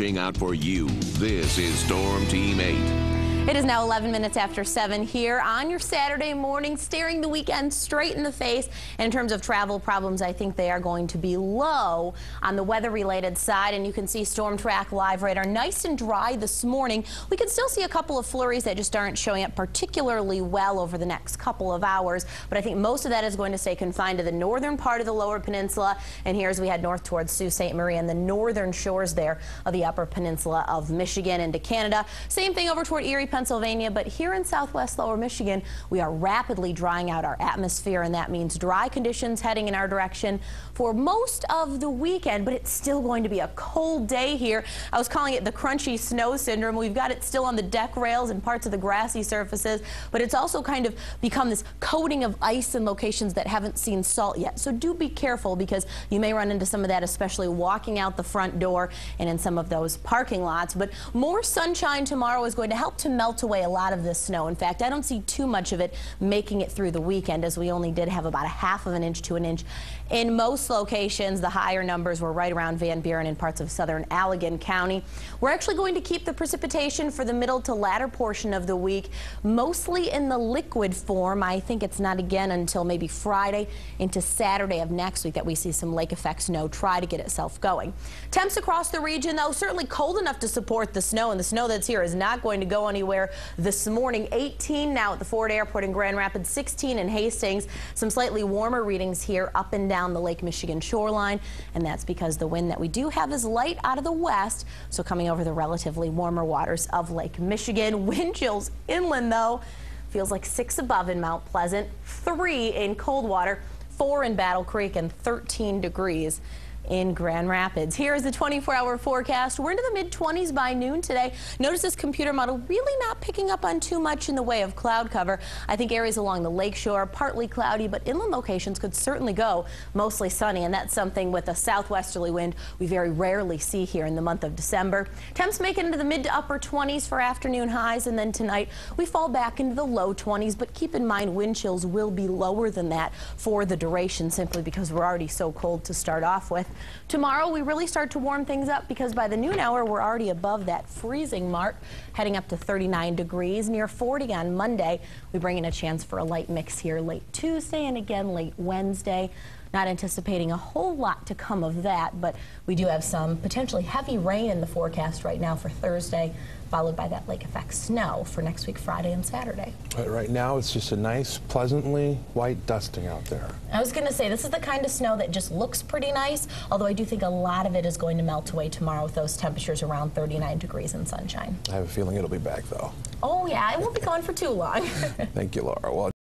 Out for you. This is Storm Team 8. It is now 11 minutes after 7 here on your Saturday morning, staring the weekend straight in the face. And in terms of travel problems, I think they are going to be low on the weather-related side. And you can see Storm Track Live radar nice and dry this morning. We can still see a couple of flurries that just aren't showing up particularly well over the next couple of hours. But I think most of that is going to stay confined to the northern part of the lower peninsula. And here as we head north towards Sault Ste. Marie and the northern shores there of the upper peninsula of Michigan into Canada. Same thing over toward Erie, Pennsylvania, but here in southwest lower Michigan, we are rapidly drying out our atmosphere, and that means dry conditions heading in our direction for most of the weekend, but it's still going to be a cold day here. I was calling it the crunchy snow syndrome. We've got it still on the deck rails and parts of the grassy surfaces, but it's also kind of become this coating of ice in locations that haven't seen salt yet. So do be careful, because you may run into some of that, especially walking out the front door and in some of those parking lots. But more sunshine tomorrow is going to help to melt away a lot of this snow. In fact, I don't see too much of it making it through the weekend, as we only did have about a half of an inch to an inch in most locations. The higher numbers were right around Van Buren and parts of southern Allegan County. We're actually going to keep the precipitation for the middle to latter portion of the week mostly in the liquid form. I think it's not again until maybe Friday into Saturday of next week that we see some lake effect snow try to get itself going. Temps across the region, though, certainly cold enough to support the snow, and the snow that's here is not going to go anywhere this morning. 18 now at the Ford Airport in Grand Rapids, 16 in Hastings. Some slightly warmer readings here up and down the Lake Michigan shoreline, and that's because the wind that we do have is light out of the west, so coming over the relatively warmer waters of Lake Michigan. Wind chills inland, though, feels like 6 above in Mount Pleasant, 3 in Coldwater, 4 in Battle Creek, and 13 degrees in Grand Rapids. Here is the 24-hour forecast. We're into the mid-20s by noon today. Notice this computer model really not picking up on too much in the way of cloud cover. I think areas along the lakeshore partly cloudy, but inland locations could certainly go mostly sunny, and that's something with a southwesterly wind we very rarely see here in the month of December. Temps make it into the mid to upper 20s for afternoon highs, and then tonight we fall back into the low 20s, but keep in mind wind chills will be lower than that for the duration, simply because we're already so cold to start off with. Tomorrow we really start to warm things up, because by the noon hour we're already above that freezing mark, heading up to 39 degrees, near 40 on Monday. We bring in a chance for a light mix here late Tuesday and again late Wednesday. Not anticipating a whole lot to come of that, but we do have some potentially heavy rain in the forecast right now for Thursday, followed by that lake effect snow for next week, Friday and Saturday. Right now it's just a nice, pleasantly white dusting out there. I was going to say, this is the kind of snow that just looks pretty nice, although I do think a lot of it is going to melt away tomorrow with those temperatures around 39 degrees and sunshine. I have a feeling it'll be back, though. Oh yeah, it won't be gone for too long. Thank you, Laura. Well,